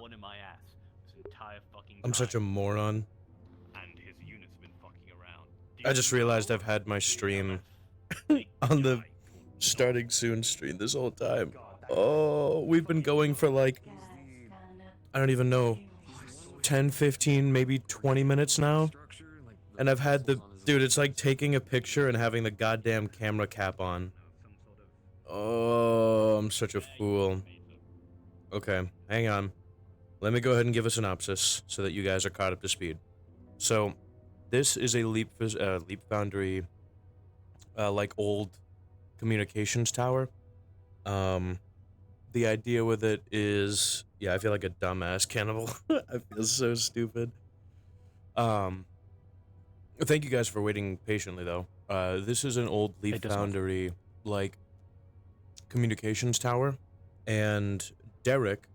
one in my ass this entire fucking time. I'm such a moron. And his unit's been fucking around. I just realized I've had my stream on the starting soon stream this whole time. Oh, we've been going for like, I don't even know, 10, 15, maybe 20 minutes now. And I've had the, dude, it's like taking a picture and having the goddamn camera cap on. Oh, I'm such a fool. Okay, hang on. Let me go ahead and give a synopsis so that you guys are caught up to speed. So, this is a Leap Foundry, like old communications tower. The idea with it is, yeah, I feel like a dumbass cannibal. I feel so stupid. Thank you guys for waiting patiently, though. This is an old Leap Foundry, like, communications tower, and Derek,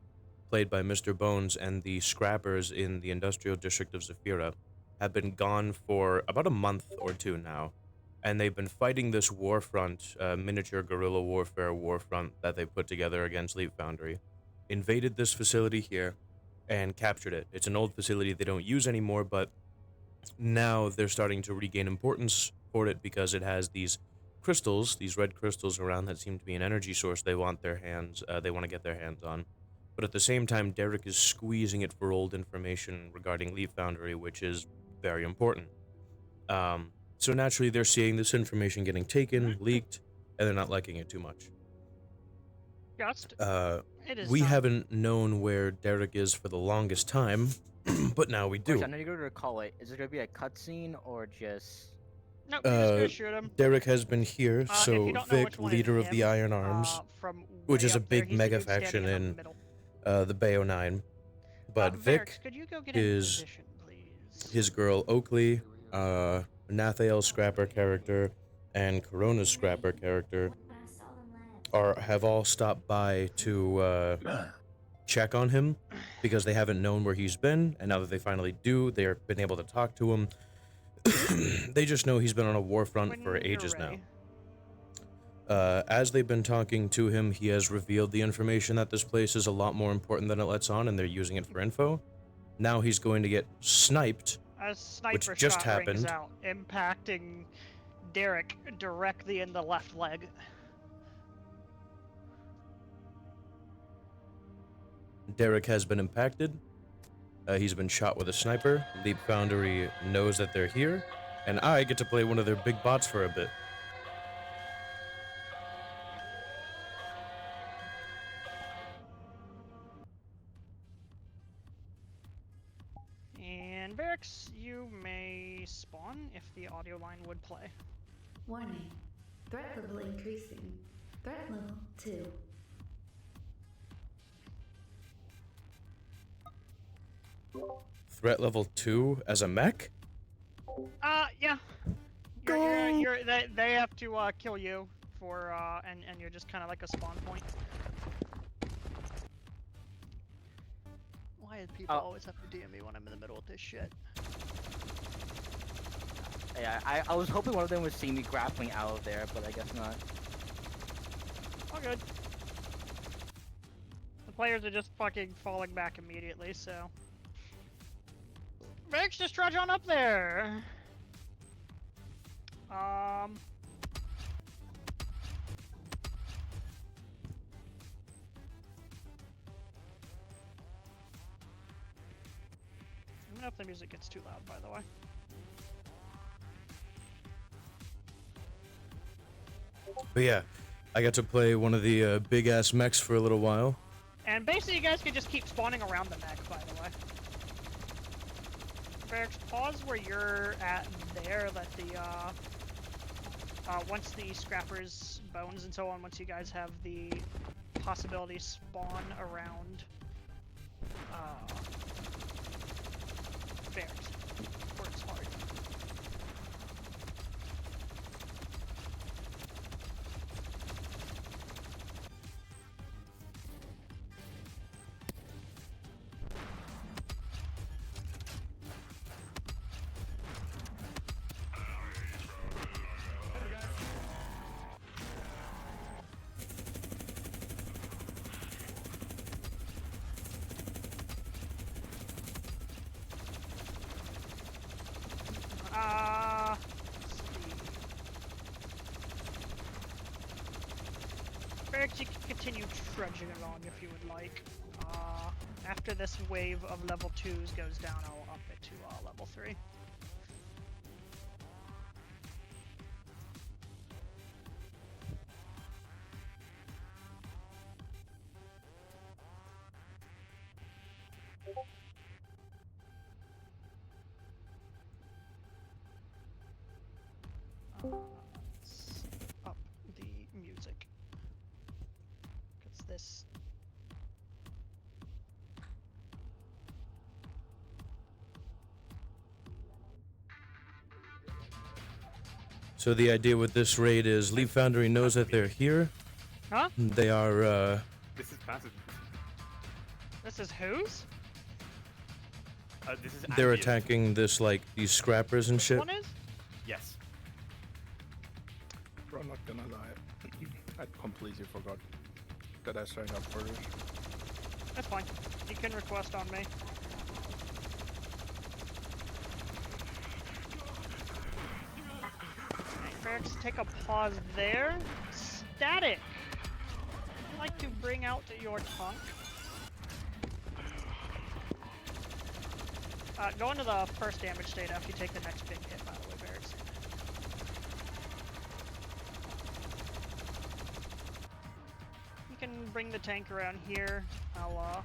played by Mr. Bones, and the scrappers in the industrial district of Zafira have been gone for about a month or two now, and they've been fighting this warfront, miniature guerrilla warfare warfront that they put together against Leap Foundry, invaded this facility here, and captured it. It's an old facility they don't use anymore, but now they're starting to regain importance for it because it has these crystals, these red crystals around that seem to be an energy source they want to get their hands on. But at the same time, Derek is squeezing it for old information regarding Leap Foundry, which is very important. So naturally, they're seeing this information getting taken, leaked, and they're not liking it too much. We haven't known where Derek is for the longest time, but now we do. I know you're going to call it. Is it going to be a cutscene or just... Nope, you're just gonna shoot him. Derek has been here, so Vic, leader of the Iron Arms, which is a big mega faction in the Bayo 9. But Vic is his girl Oakley, Nathael's scrapper character, and Corona's scrapper character have all stopped by to check on him because they haven't known where he's been, and now that they finally do, they've been able to talk to him. They just know he's been on a war front for ages now. As they've been talking to him, he has revealed the information that this place is a lot more important than it lets on, and they're using it for info. Now he's going to get sniped, which just happened. Out, impacting Derek directly in the left leg. Derek has been impacted. He's been shot with a sniper. Leap Foundry knows that they're here, and I get to play one of their big bots for a bit. And Barracks, you may spawn if the audio line would play. Warning. Threat level increasing. Threat level 2. Threat level 2 as a mech? Yeah. They have to kill you for and you're just kind of like a spawn point. Why do people always have to DM me when I'm in the middle of this shit? Yeah, I was hoping one of them would see me grappling out of there, but I guess not. All good. The players are just fucking falling back immediately, so. Vex, just trudge on up there. I'm gonna if the music gets too loud, by the way. But yeah, I got to play one of the big-ass mechs for a little while. And basically, you guys can just keep spawning around the mech, by the way. Barracks, pause where you're at there, let the, once the scrappers, bones, and so on, once you guys have the possibility spawn around, Barracks, where it's hard. Barracks, you can continue trudging along if you would like. After this wave of level 2s goes down, I'll up it to level 3. Let's up the music. Because this... So the idea with this raid is Leaf Foundry knows that they're here. Huh? They are, This is passive. This is whose? This is they're ambient. attacking this, like, these scrappers and shit. One is? Yes. Bro, I'm not gonna lie. I completely forgot that I signed up for this. That's fine. You can request on me. Barracks, take a pause there. Static! I'd like to bring out your tongue. Go into the first damage state after you take the next big hit, by the way, Barracks. You can bring the tank around here. I'll,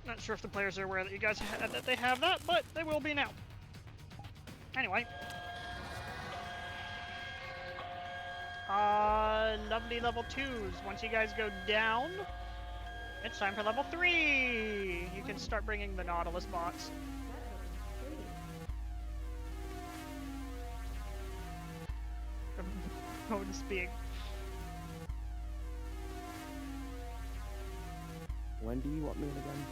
not sure if the players are aware that you guys that they have that, but they will be now. Anyway. Lovely level 2s. Once you guys go down, it's time for level 3! You can start bringing the Nautilus bots. Bonus being. When do you want me again?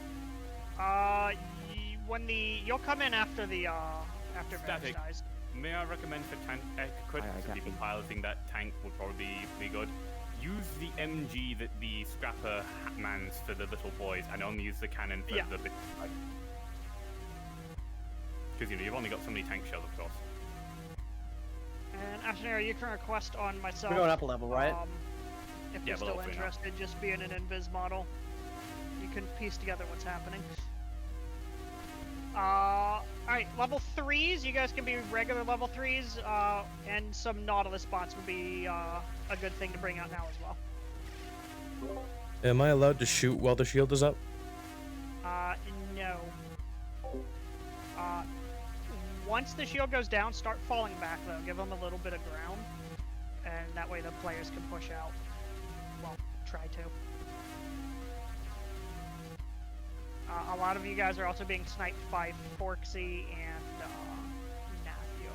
You'll come in after the, after Varys Static. dies. May I recommend for tank etiquette, I so got people you. piloting that tank would probably be good. Use the MG that the scrapper mans for the little boys, and only use the cannon for the big guys. Because, you know, you've only got so many tank shells, of course. And Ashnera, you can request on myself. We're going up a level, right? If Yeah, you're we're still level 3 now. interested, just be in an invis model. You can piece together what's happening. Alright, level 3s, you guys can be regular level 3s, and some Nautilus bots would be a good thing to bring out now as well. Am I allowed to shoot while the shield is up? No. Once the shield goes down, start falling back though. Give them a little bit of ground, and that way the players can push out. Well, try to. A lot of you guys are also being sniped by Forksy and Nathiel.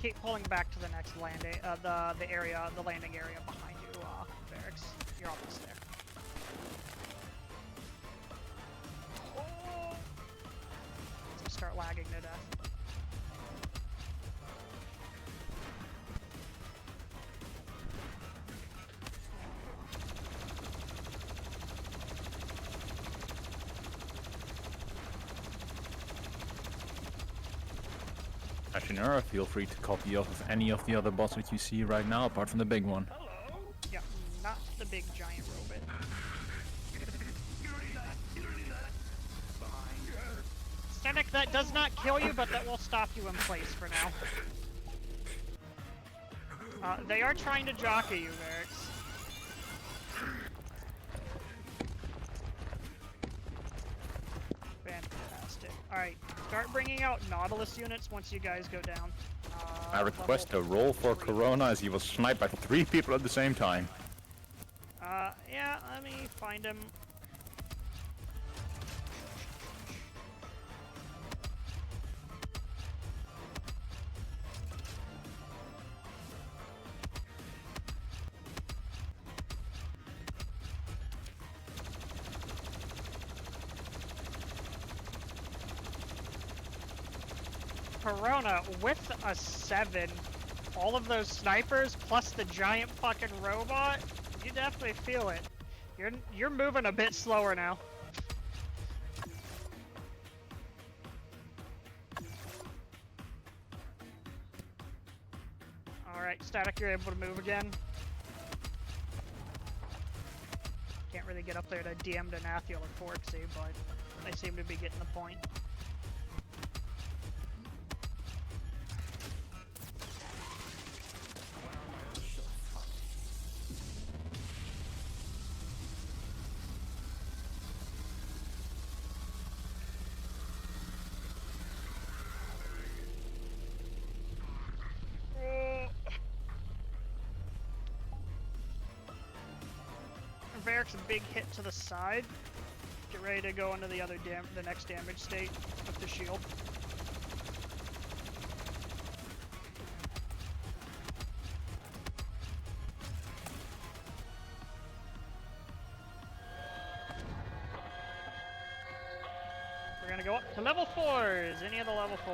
Keep pulling back to the next landing, the landing area behind you, Barracks. You're almost there. It's gonna start lagging to death. Ashinura, feel free to copy off of any of the other bots that you see right now, apart from the big one. Yeah, not the big giant robot. Static, that does not kill you, but that will stop you in place for now. They are trying to jockey you, Varix. Fantastic. Alright, start bringing out Nautilus units once you guys go down. I request a roll for Corona as he was sniped by 3 people at the same time. Yeah, let me find him. Corona, with a 7, all of those snipers plus the giant fucking robot, you definitely feel it. You're moving a bit slower now. Alright, Static, you're able to move again. Can't really get up there to DM Denathiel or Forksy, but they seem to be getting the point. Varric's a big hit to the side. Get ready to go into the other the next damage state with the shield. We're gonna go up to level 4s. Any of the level 4s.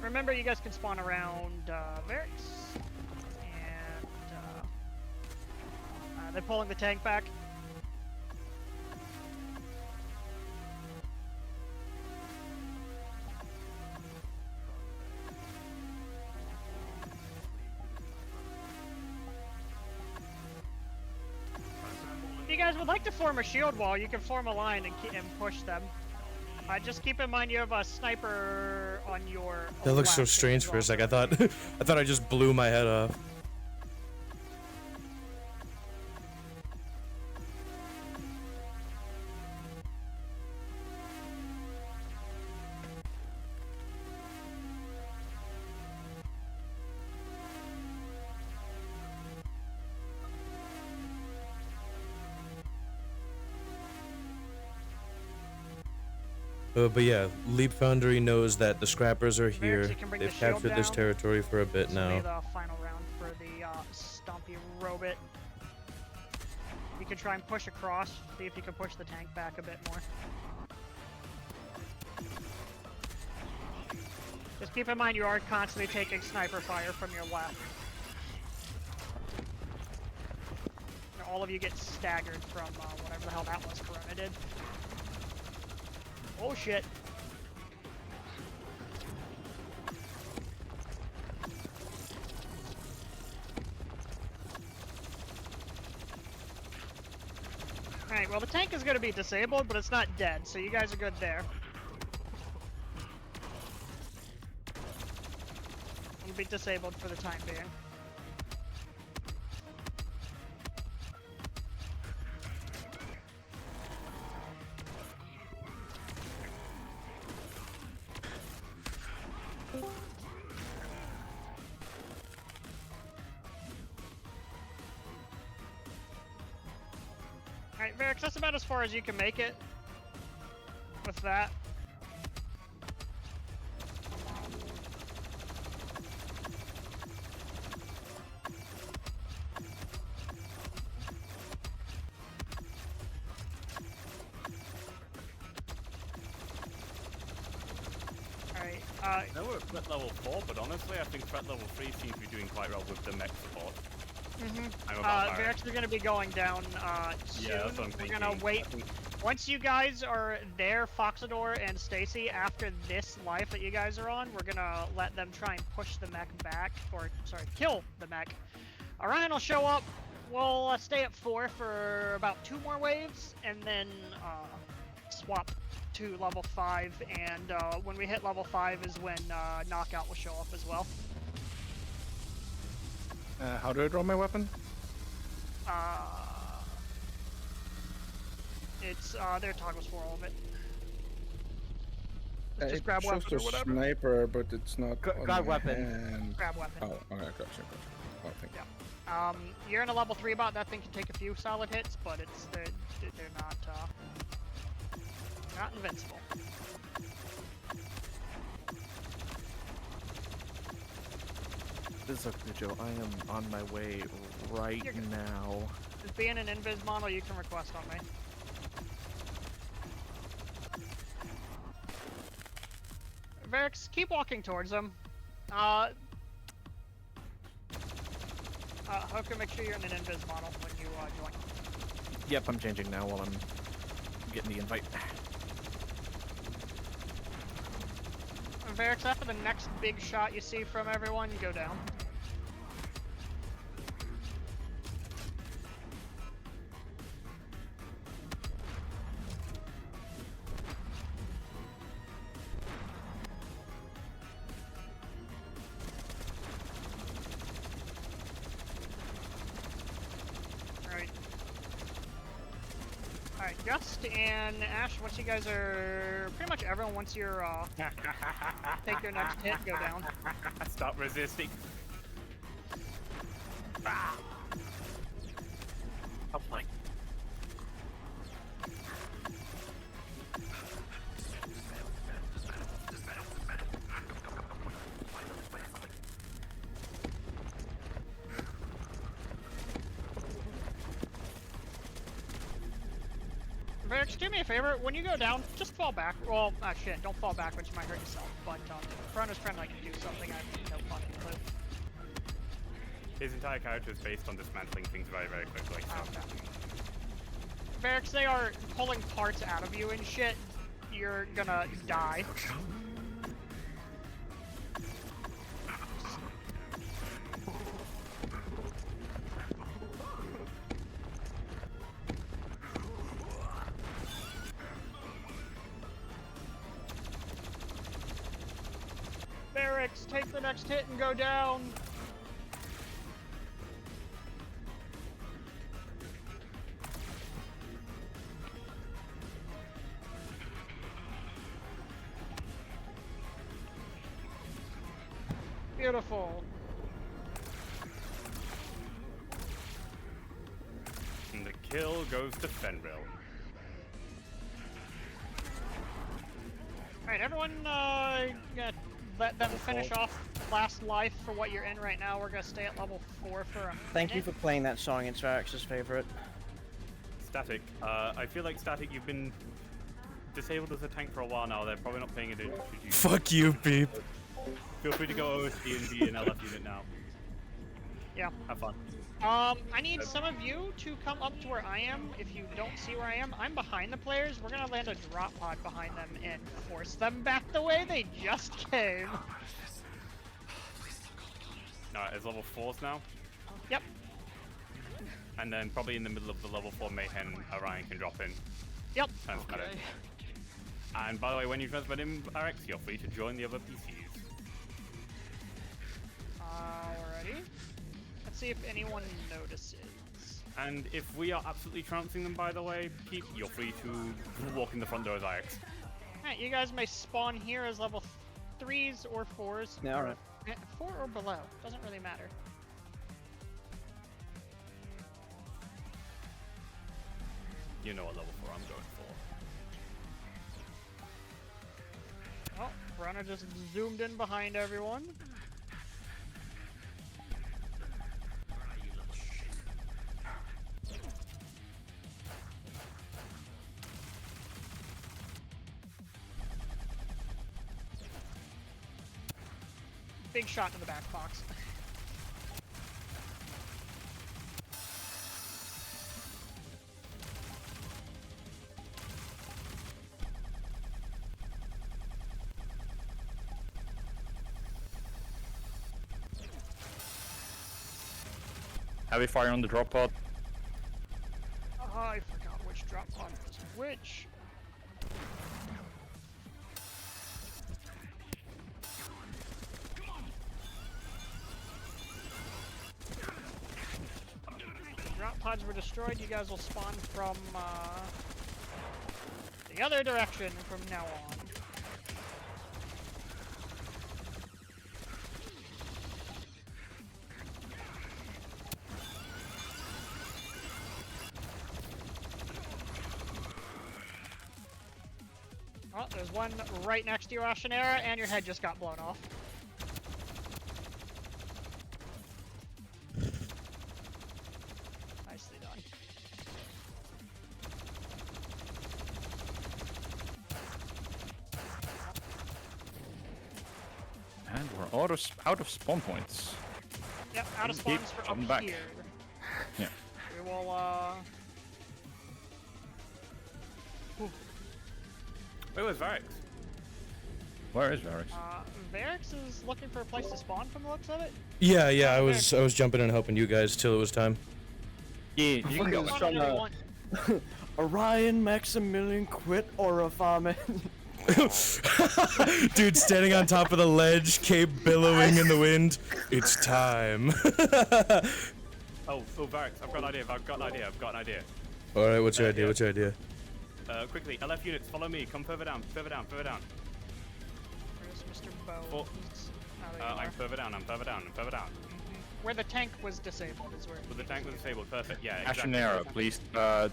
Remember, you guys can spawn around Varric's, and they're pulling the tank back. If you guys would like to form a shield wall, you can form a line and push them. Just keep in mind you have a sniper on your. That looks so strange for a sec. I thought I just blew my head off. But yeah, Leap Foundry knows that the Scrappers are here. They've captured this territory for a bit now. This will be the final round for the Stompy Robot. You can try and push across, see if you can push the tank back a bit more. Just keep in mind you are constantly taking sniper fire from your left. All of you get staggered from whatever the hell that was Corona did. Oh shit. Alright, well the tank is going to be disabled, but it's not dead, so you guys are good there. It'll be disabled for the time being. Alright, Varric, that's about as far as you can make it with that. Alright, I know we're at threat level 4, but honestly, I think threat level 3 seems to be doing quite well with the mech support. They're actually going to be going down soon. Yeah, that's what I'm thinking. We're going to wait. Once you guys are there, Foxador and Stacy, after this life that you guys are on, we're going to let them try and push the mech back, or, sorry, kill the mech. Orion will show up, we'll stay at 4 for about 2 more waves, and then swap to level 5. And when we hit level 5 is when knockout will show up as well. How do I draw my weapon? It's there toggles for all of it. Just It grab shows weapon or the whatever. sniper, but it's not on grab my weapon. hand. Grab weapon. Oh, okay, gotcha. Oh, thank you. Yeah. You're in a level 3 bot. That thing can take a few solid hits, but they're not invincible. This is okay, Joe. I am on my way right now. Just being an invis model, you can request on me. Varix, keep walking towards them. Hoka, make sure you're in an invis model when you join. Yep, I'm changing now while I'm getting the invite. Varix, after the next big shot you see from everyone, you go down. Alright, Gust and Ash, once you guys are... Pretty much everyone, once you're, take your next hit, go down. Stop resisting. Ah. Oh my. Varix, do me a favor, when you go down, just fall back. Well, shit, don't fall backwards, you might hurt yourself. But, Corona's trying to, like, do something I have no fucking clue. His entire character is based on dismantling things very, very quickly. So. Okay. Varix, they are pulling parts out of you and shit. You're gonna die. Varix, take the next hit and go down. Beautiful. And the kill goes to Fenrir. Alright, everyone, gonna let them finish off last life for what you're in right now. We're gonna stay at level 4 for a minute. Thank you for playing that song. It's Varix's favorite. Static. I feel like Static, you've been disabled as a tank for a while now. They're probably not paying attention to you. Fuck you, Beep. Feel free to go over to D&D and LF unit now. Yeah. Have fun. I need some of you to come up to where I am. If you don't see where I am, I'm behind the players. We're gonna land a drop pod behind them and force them back the way they just came. Alright, it's level 4s now. Yep. And then probably in the middle of the level 4 Mayhem, Orion can drop in. Yep. Transmit it. And by the way, when you transmit in RX, you're free to join the other PCs. Alrighty. Let's see if anyone notices. And if we are absolutely trouncing them, by the way, Pete, you're free to walk in the front door as RX. Alright, you guys may spawn here as level 3s or 4s. Yeah, alright. 4 or below. Doesn't really matter. You know what level 4 I'm going for. Oh, Brana just zoomed in behind everyone. Big shot in the back box. Heavy fire on the drop pod. Oh, I forgot which drop pod was which. Drop pods were destroyed. You guys will spawn from the other direction from now on. Oh, there's one right next to you, Ashenera, and your head just got blown off. Nicely done. And we're out of spawn points. Yep, out of spawns for Come up back. here. Yeah. We will, Where was Varix? Where is Varix? Varix is looking for a place to spawn from the looks of it. Yeah, I was jumping in and helping you guys till it was time. Yeah, you can go. Spawn whenever you want. Orion, Maximilian, quit aura farming. Dude standing on top of the ledge, cape billowing in the wind. It's time. Oh, Varix, I've got an idea. All right, what's your idea? Quickly, LF units, follow me. Come further down. Where's Mr. Bow? Oh, He's out of I'm further down. Where the tank was disabled is where. Well, the tank was disabled. Perfect. Yeah, exactly. Ashenera, please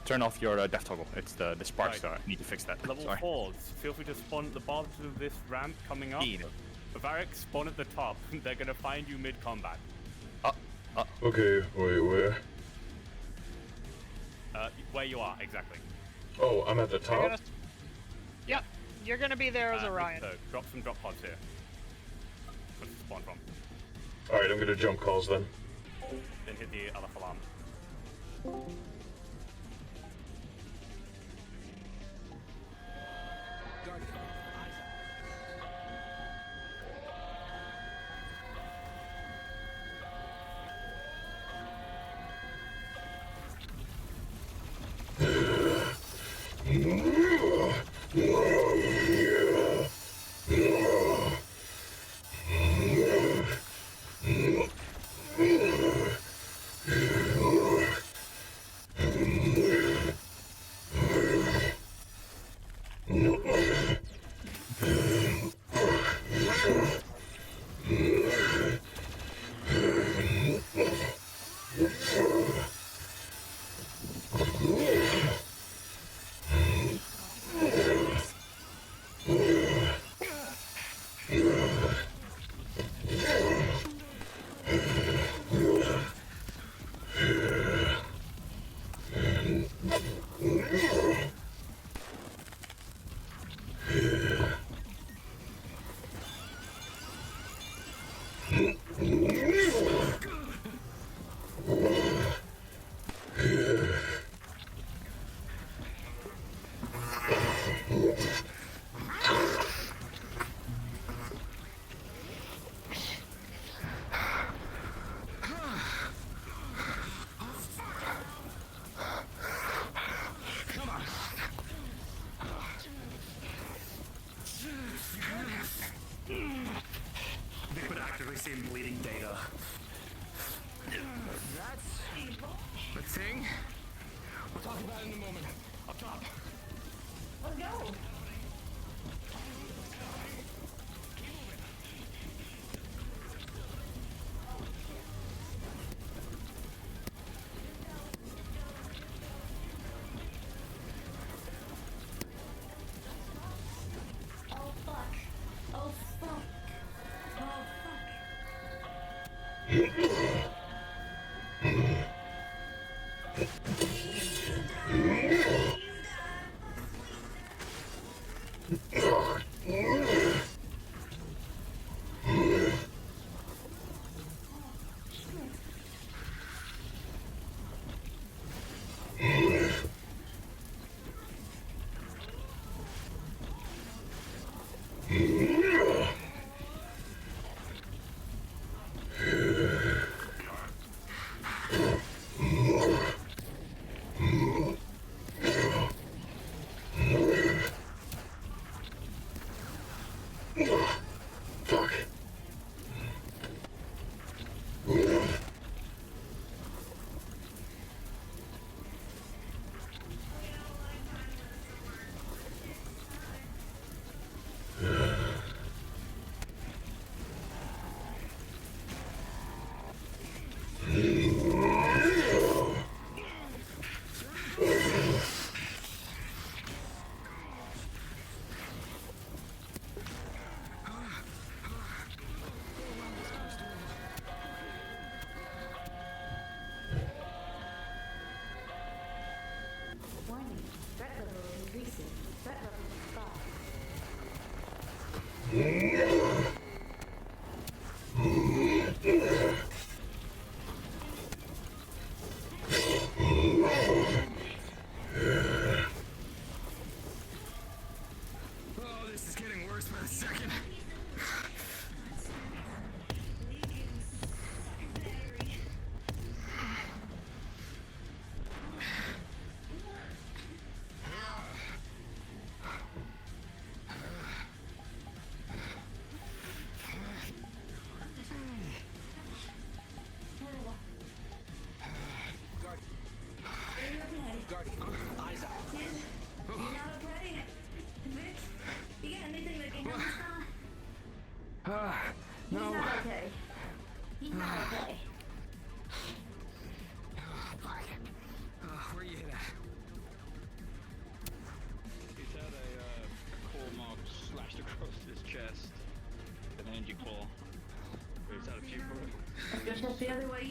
turn off your death toggle. It's the sparks. Right. I need to fix that. Level Sorry. 4s, feel free to spawn at the bottom of this ramp coming up. Varix, spawn at the top. They're gonna find you mid-combat. Okay, wait, where? Where you are, exactly. Oh, I'm at the top? Yep, you're gonna be there as Orion. So, drop some drop pods here. Where's the spawn from? Alright, I'm gonna jump calls then. Then hit the LF alarm. Seeing bleeding data. That's the thing. We'll talk about it in a moment. Up top. Let's go. Oh fuck. Oh fuck. Oh fuck. He's not okay. Fuck. Where you hit at? He's had a claw mark slashed across his chest. An energy claw. He's had a few bullets. Just the other way.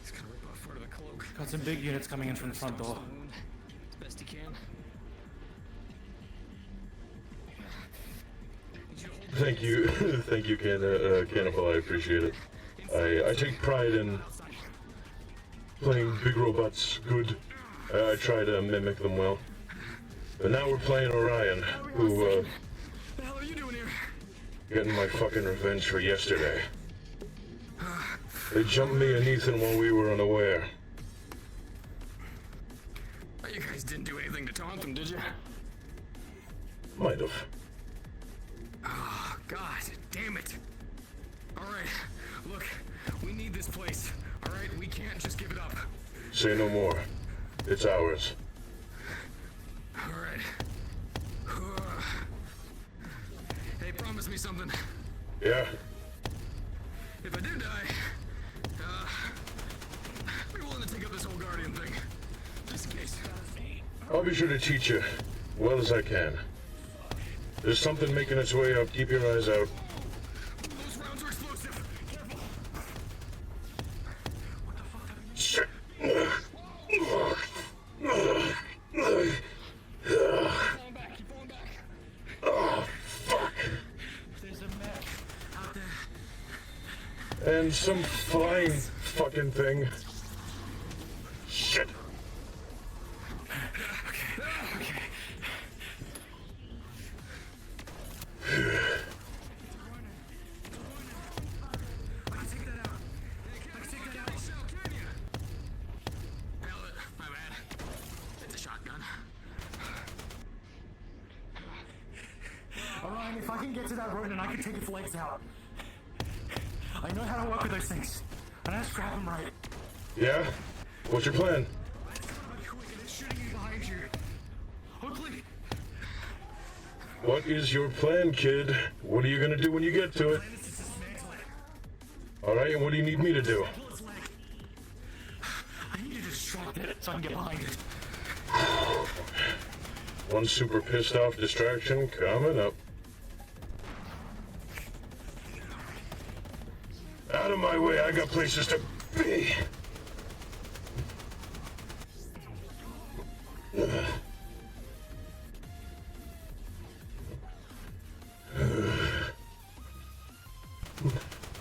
He's gonna rip off part of the cloak. Got some big units coming in from the front door. As best he can. Thank you, thank you, Cannibal. I appreciate it. I take pride in playing big robots good. I try to mimic them well. But now we're playing Orion, who, What the hell are you doing here? getting my fucking revenge for yesterday. They jumped me and Ethan while we were unaware. Oh, you guys didn't do anything to taunt them, did you? Might have. Oh, God damn it. Alright, look, we need this place. Alright, we can't just give it up. Say no more. It's ours. Alright. Hey, promise me something. Yeah? If I do die, be willing to take up this whole Guardian thing. Just in case. I'll be sure to teach you well as I can. There's something making its way up. Keep your eyes out. Those rounds are explosive. Careful. What the fuck? Shit. Falling back. Keep falling back. Oh, fuck. There's a mech out there. And some flying fucking thing. Shit. Okay. I can take that out. Can you? Hell, my bad. It's a shotgun. Orion, if I can get to that rodent, I can take its legs out. I know how to work with those things. And I just grab them right. Yeah? What's your plan? What is your plan, kid? What are you gonna do when you get to it? Alright, and what do you need me to do? I need to distract it so I can get behind it. One super pissed off distraction coming up. Out of my way, I got places to be.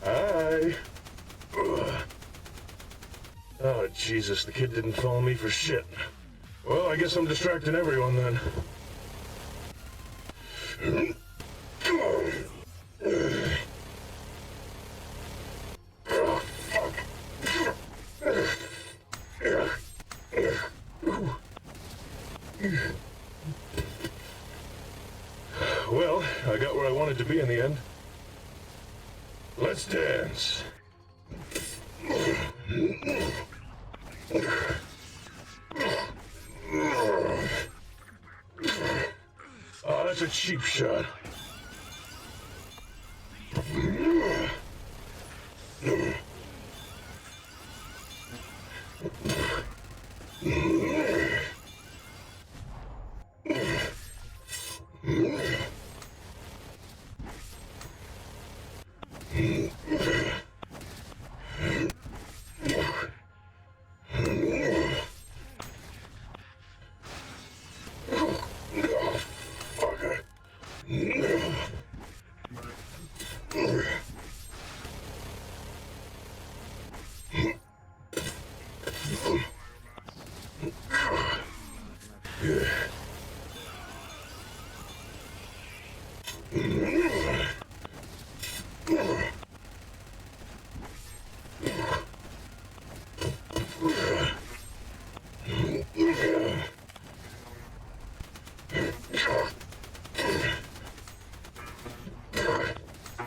Hi. Oh, Jesus, the kid didn't follow me for shit. Well, I guess I'm distracting everyone then. Oh, fuck. Well, I got where I wanted to be in the end. Let's dance. Oh, that's a cheap shot.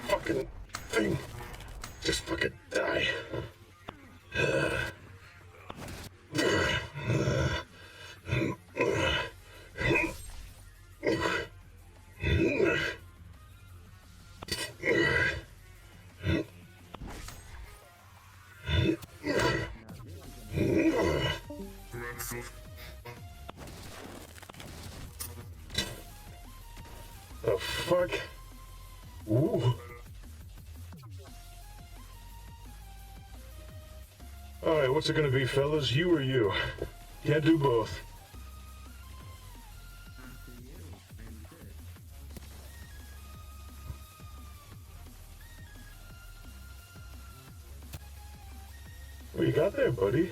Fucking thing. Just fucking die. The fuck? Ooh. Alright, what's it gonna be, fellas? You or you? Can't do both. What you got there, buddy?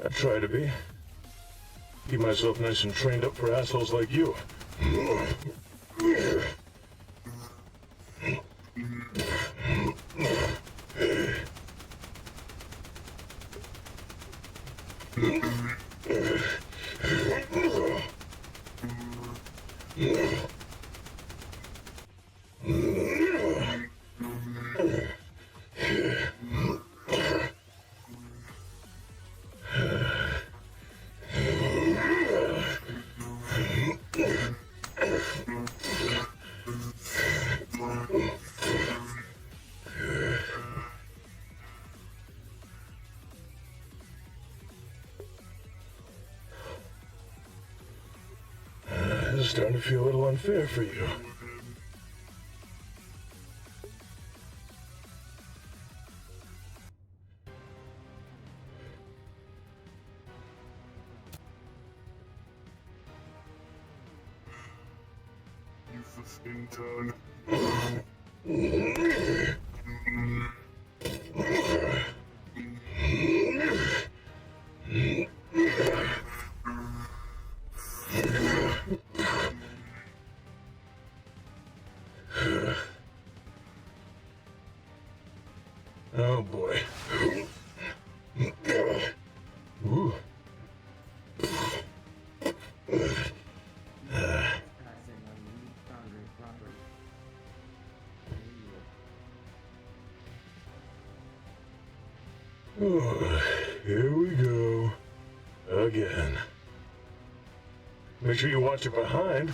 I try to be. Keep myself nice and trained up for assholes like you. This is starting to feel a little unfair for you. You fucking turn. Oh boy. Ooh. Oh, here we go. Again. Make sure you watch it behind.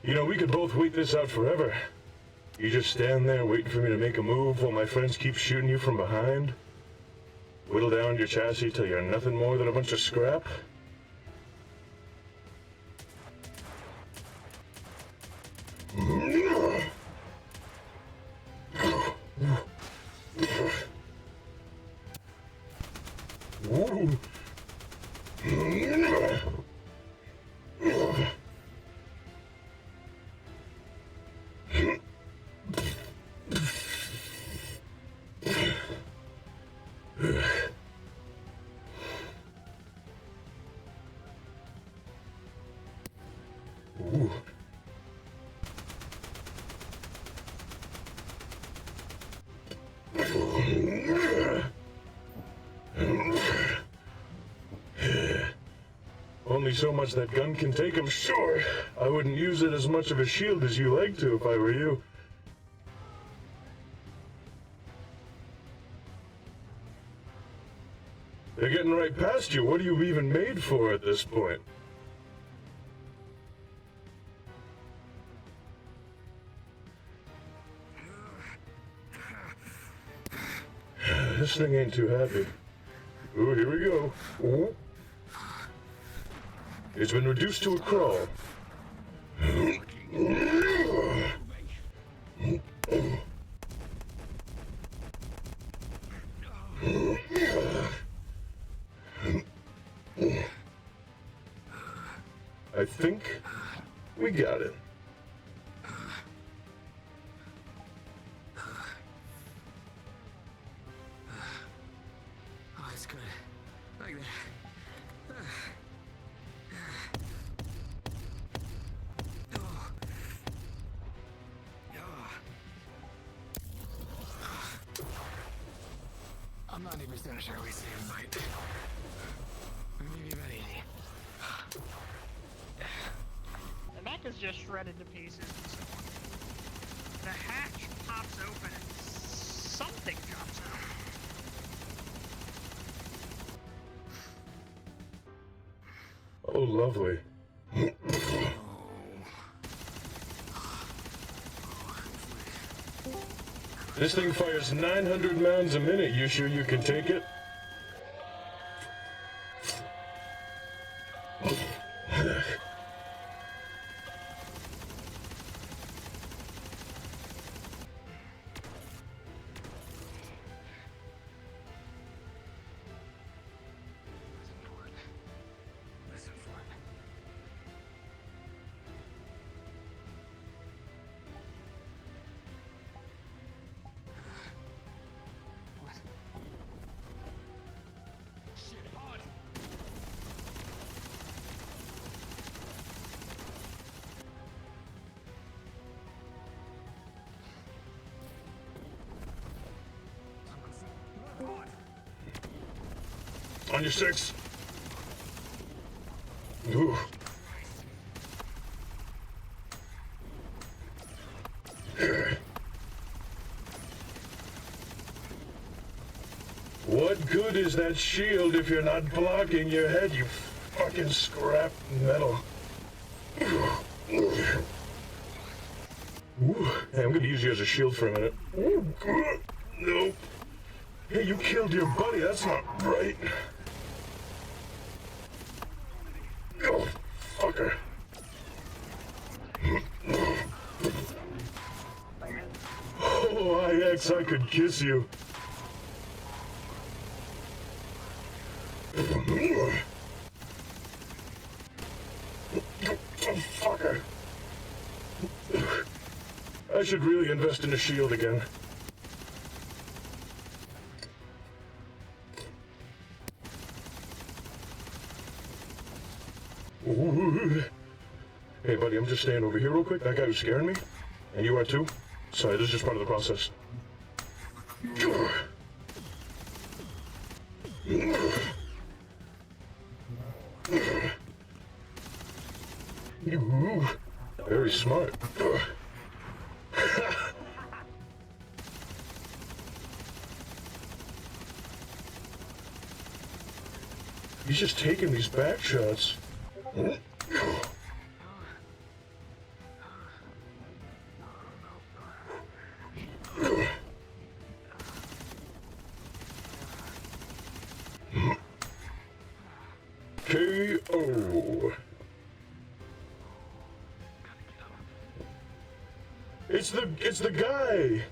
You know, we could both wait this out forever. You just stand there waiting for me to make a move while my friends keep shooting you from behind. Whittle down your chassis till you're nothing more than a bunch of scrap. Ooh. Only so much that gun can take him, sure. I wouldn't use it as much of a shield as you like to if I were you. They're getting right past you. What are you even made for at this point? This thing ain't too happy. Ooh, here we go. Ooh. It's been reduced to a crawl. I think we got it. Oh, it's good. Like that. I'm not even sure we see him fight. Maybe about 80. The mech is just shredded to pieces and so on. The hatch pops open and something drops out. Oh, lovely. This thing fires 900 rounds a minute. You sure you can take it? On your 6. Ooh. What good is that shield if you're not blocking your head, you fucking scrap metal? Ooh. Hey, I'm gonna use you as a shield for a minute. No. Hey, you killed your buddy, that's not right. Oh, fucker. Oh, IX, I could kiss you. Oh, fucker. I should really invest in a shield again. Ooh. Hey, buddy, I'm just staying over here real quick. That guy was scaring me. And you are too. Sorry, this is just part of the process. Ooh. Very smart. He's just taking these back shots. KO. It's the guy.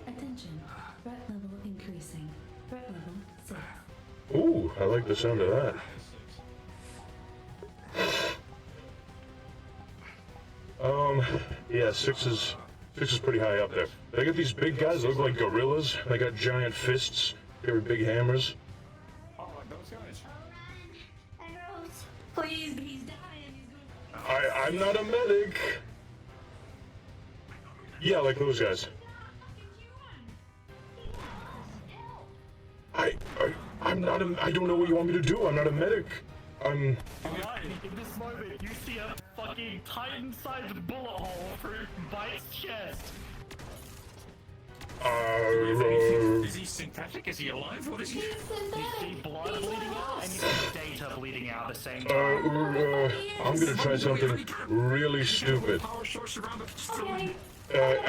Attention. Threat level increasing. Threat level 6. Ooh, I like the sound of that. Yeah, 6 is pretty high up there. They got these big guys that look like gorillas. They got giant fists, very big hammers. Oh, those guys. Please, he's dying. I'm not a medic. Yeah, like those guys. I'm not a. I don't know what you want me to do. I'm not a medic. I'm. Alright, in this moment, you see a fucking Titan-sized bullet hole through Bite's chest. Is he synthetic? Is he alive? What is he? You see blood bleeding out, and you see data bleeding out at the same time. I'm gonna try something really stupid. Out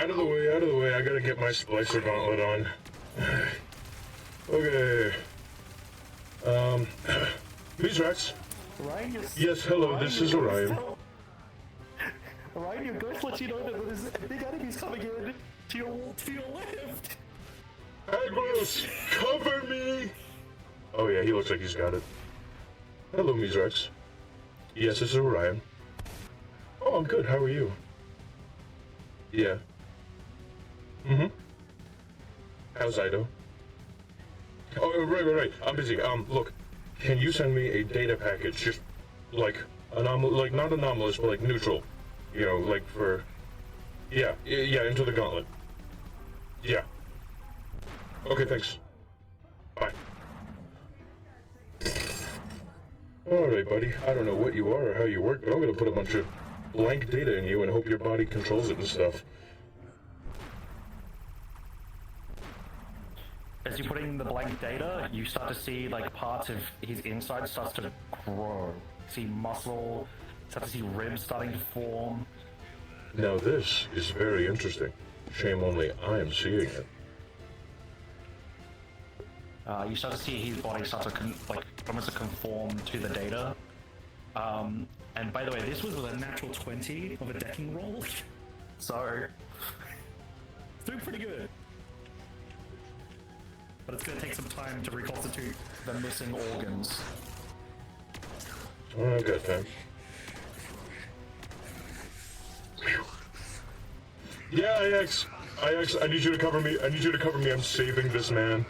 of the way, I gotta get my splicer gauntlet on. Okay. Please, Rex. Orion, Yes, hello, this is Orion. Orion, your ghost lets you know that there's big enemies coming in to your left. Agros, cover me! Oh yeah, he looks like he's got it. Hello, Mizrax. Yes, this is Orion. Oh, I'm good, how are you? Yeah. Mm-hmm. How's Ido? Oh, right. I'm busy. Look, can you send me a data package? Just, like, like, not anomalous, but, like, neutral. You know, like, for... Yeah, into the gauntlet. Yeah. Okay, thanks. Bye. Alright, buddy. I don't know what you are or how you work, but I'm gonna put a bunch of blank data in you and hope your body controls it and stuff. As you're putting the blank data, you start to see like parts of his inside starts to grow. See muscle, start to see ribs starting to form. Now this is very interesting. Shame only I am seeing it. You start to see his body start to almost to conform to the data. And by the way, this was a natural 20 of a decking roll, so it's doing pretty good. But it's going to take some time to reconstitute the missing organs. I've got time. Yeah, IX, I need you to cover me. I'm saving this man.